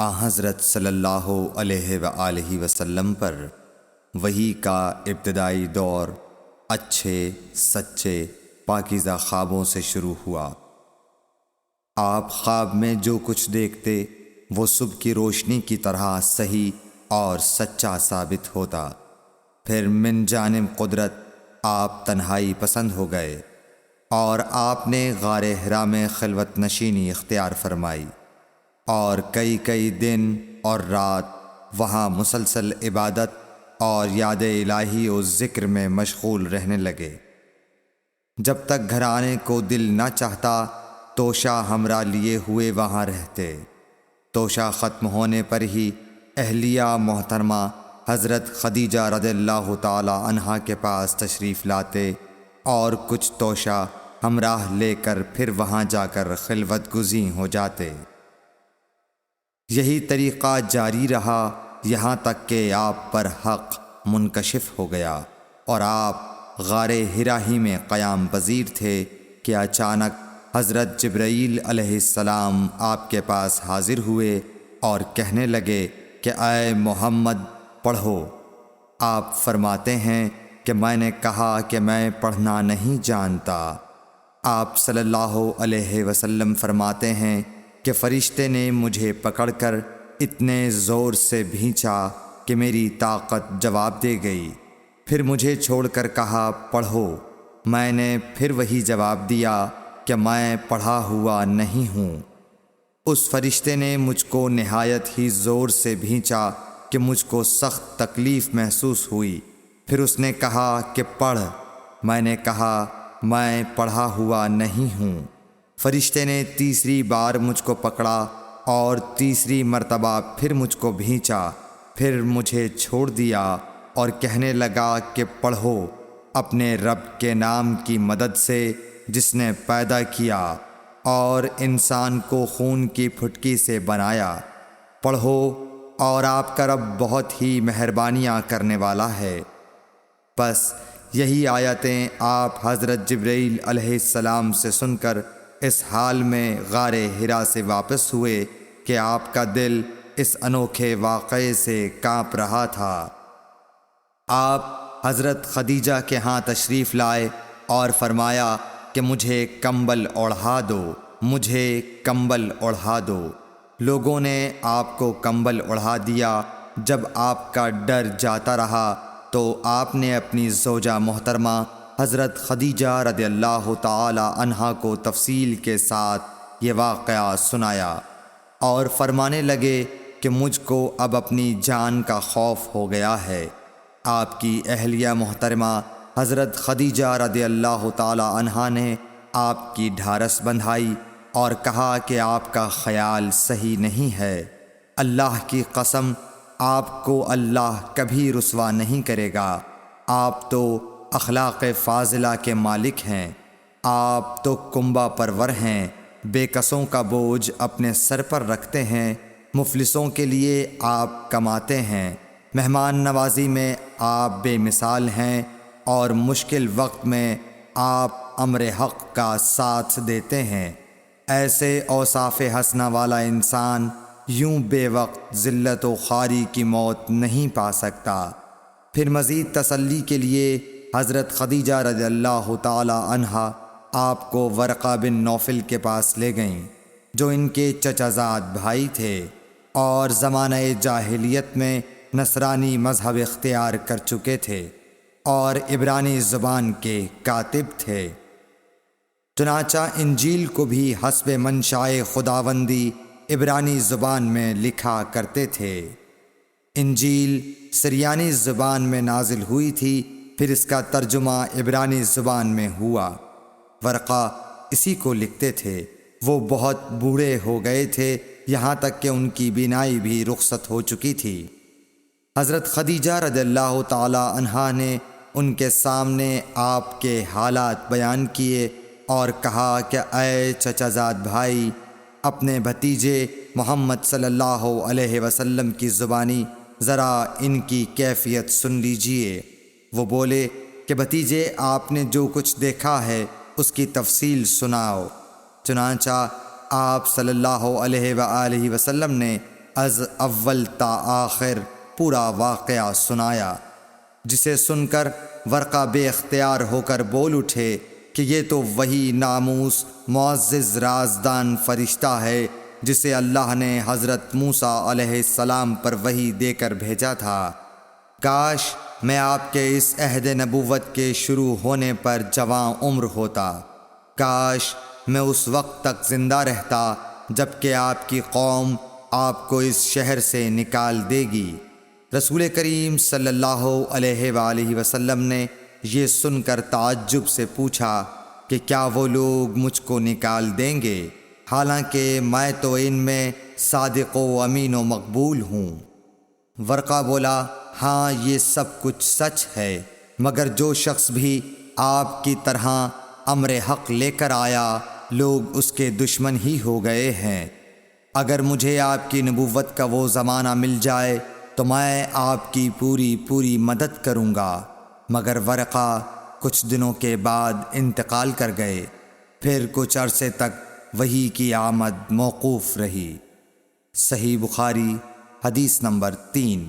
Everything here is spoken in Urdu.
حضرت صلی اللہ علیہ وآلہ وسلم پر وحی کا ابتدائی دور اچھے سچے پاکیزہ خوابوں سے شروع ہوا۔ آپ خواب میں جو کچھ دیکھتے وہ صبح کی روشنی کی طرح صحیح اور سچا ثابت ہوتا۔ پھر من جانب قدرت آپ تنہائی پسند ہو گئے اور آپ نے غار حرا میں خلوت نشینی اختیار فرمائی اور کئی دن اور رات وہاں مسلسل عبادت اور یاد الہی و ذکر میں مشغول رہنے لگے۔ جب تک گھر آنے کو دل نہ چاہتا توشہ ہمراہ لیے ہوئے وہاں رہتے۔ توشہ ختم ہونے پر ہی اہلیہ محترمہ حضرت خدیجہ رضی اللہ تعالی عنہا کے پاس تشریف لاتے اور کچھ توشہ ہمراہ لے کر پھر وہاں جا کر خلوت گزین ہو جاتے۔ یہی طریقہ جاری رہا یہاں تک کہ آپ پر حق منکشف ہو گیا اور آپ غار حرا ہی میں قیام پذیر تھے کہ اچانک حضرت جبرائیل علیہ السلام آپ کے پاس حاضر ہوئے اور کہنے لگے کہ اے محمد پڑھو۔ آپ فرماتے ہیں کہ میں نے کہا کہ میں پڑھنا نہیں جانتا۔ آپ صلی اللہ علیہ وسلم فرماتے ہیں کہ فرشتے نے مجھے پکڑ کر اتنے زور سے بھینچا کہ میری طاقت جواب دے گئی۔ پھر مجھے چھوڑ کر کہا پڑھو۔ میں نے پھر وہی جواب دیا کہ میں پڑھا ہوا نہیں ہوں۔ اس فرشتے نے مجھ کو نہایت ہی زور سے بھینچا کہ مجھ کو سخت تکلیف محسوس ہوئی۔ پھر اس نے کہا کہ پڑھ۔ میں نے کہا میں پڑھا ہوا نہیں ہوں۔ فرشتے نے تیسری بار مجھ کو پکڑا اور تیسری مرتبہ پھر مجھ کو بھینچا۔ پھر مجھے چھوڑ دیا اور کہنے لگا کہ پڑھو اپنے رب کے نام کی مدد سے جس نے پیدا کیا اور انسان کو خون کی پھٹکی سے بنایا۔ پڑھو اور آپ کا رب بہت ہی مہربانیاں کرنے والا ہے۔ بس یہی آیتیں آپ حضرت جبرائیل علیہ السلام سے سن کر اس حال میں غار حرا سے واپس ہوئے کہ آپ کا دل اس انوکھے واقعے سے کانپ رہا تھا۔ آپ حضرت خدیجہ کے ہاں تشریف لائے اور فرمایا کہ مجھے کمبل اوڑھا دو، مجھے کمبل اوڑھا دو۔ لوگوں نے آپ کو کمبل اوڑھا دیا۔ جب آپ کا ڈر جاتا رہا تو آپ نے اپنی زوجہ محترمہ حضرت خدیجہ رضی اللہ تعالی عنہا کو تفصیل کے ساتھ یہ واقعہ سنایا اور فرمانے لگے کہ مجھ کو اب اپنی جان کا خوف ہو گیا ہے۔ آپ کی اہلیہ محترمہ حضرت خدیجہ رضی اللہ تعالی عنہا نے آپ کی ڈھارس بندھائی اور کہا کہ آپ کا خیال صحیح نہیں ہے۔ اللہ کی قسم آپ کو اللہ کبھی رسوا نہیں کرے گا۔ آپ تو اخلاق فاضلہ کے مالک ہیں۔ آپ تو کنبہ پرور ہیں، بے کسوں کا بوجھ اپنے سر پر رکھتے ہیں، مفلسوں کے لیے آپ کماتے ہیں، مہمان نوازی میں آپ بے مثال ہیں اور مشکل وقت میں آپ امر حق کا ساتھ دیتے ہیں۔ ایسے اوصاف حسنہ والا انسان یوں بے وقت ذلت و خواری کی موت نہیں پا سکتا۔ پھر مزید تسلی کے لیے حضرت خدیجہ رضی اللہ تعالی عنہا آپ کو ورقہ بن نوفل کے پاس لے گئیں جو ان کے چچا زاد بھائی تھے اور زمانہ جاہلیت میں نصرانی مذہب اختیار کر چکے تھے اور عبرانی زبان کے کاتب تھے۔ چنانچہ انجیل کو بھی حسب منشائے خداوندی عبرانی زبان میں لکھا کرتے تھے۔ انجیل سریانی زبان میں نازل ہوئی تھی، پھر اس کا ترجمہ عبرانی زبان میں ہوا۔ ورقہ اسی کو لکھتے تھے۔ وہ بہت بوڑھے ہو گئے تھے، یہاں تک کہ ان کی بینائی بھی رخصت ہو چکی تھی۔ حضرت خدیجہ رضی اللہ تعالی عنہا نے ان کے سامنے آپ کے حالات بیان کیے اور کہا کہ اے چچا زاد بھائی، اپنے بھتیجے محمد صلی اللہ علیہ وسلم کی زبانی ذرا ان کی کیفیت سن لیجئے۔ وہ بولے کہ بھتیجے آپ نے جو کچھ دیکھا ہے اس کی تفصیل سناؤ۔ چنانچہ آپ صلی اللہ علیہ وآلہ وسلم نے از اول تا آخر پورا واقعہ سنایا، جسے سن کر ورقہ بے اختیار ہو کر بول اٹھے کہ یہ تو وہی ناموس معزز رازدان فرشتہ ہے جسے اللہ نے حضرت موسیٰ علیہ السلام پر وحی دے کر بھیجا تھا۔ کاش میں آپ کے اس عہد نبوت کے شروع ہونے پر جوان عمر ہوتا، کاش میں اس وقت تک زندہ رہتا جب کہ آپ کی قوم آپ کو اس شہر سے نکال دے گی۔ رسول کریم صلی اللہ علیہ وآلہ وسلم نے یہ سن کر تعجب سے پوچھا کہ کیا وہ لوگ مجھ کو نکال دیں گے، حالانکہ میں تو ان میں صادق و امین و مقبول ہوں۔ ورقہ بولا، ہاں یہ سب کچھ سچ ہے، مگر جو شخص بھی آپ کی طرح امر حق لے کر آیا لوگ اس کے دشمن ہی ہو گئے ہیں۔ اگر مجھے آپ کی نبوت کا وہ زمانہ مل جائے تو میں آپ کی پوری مدد کروں گا، مگر ورقہ کچھ دنوں کے بعد انتقال کر گئے، پھر کچھ عرصے تک وحی کی آمد موقوف رہی۔ صحیح بخاری حدیث نمبر 3۔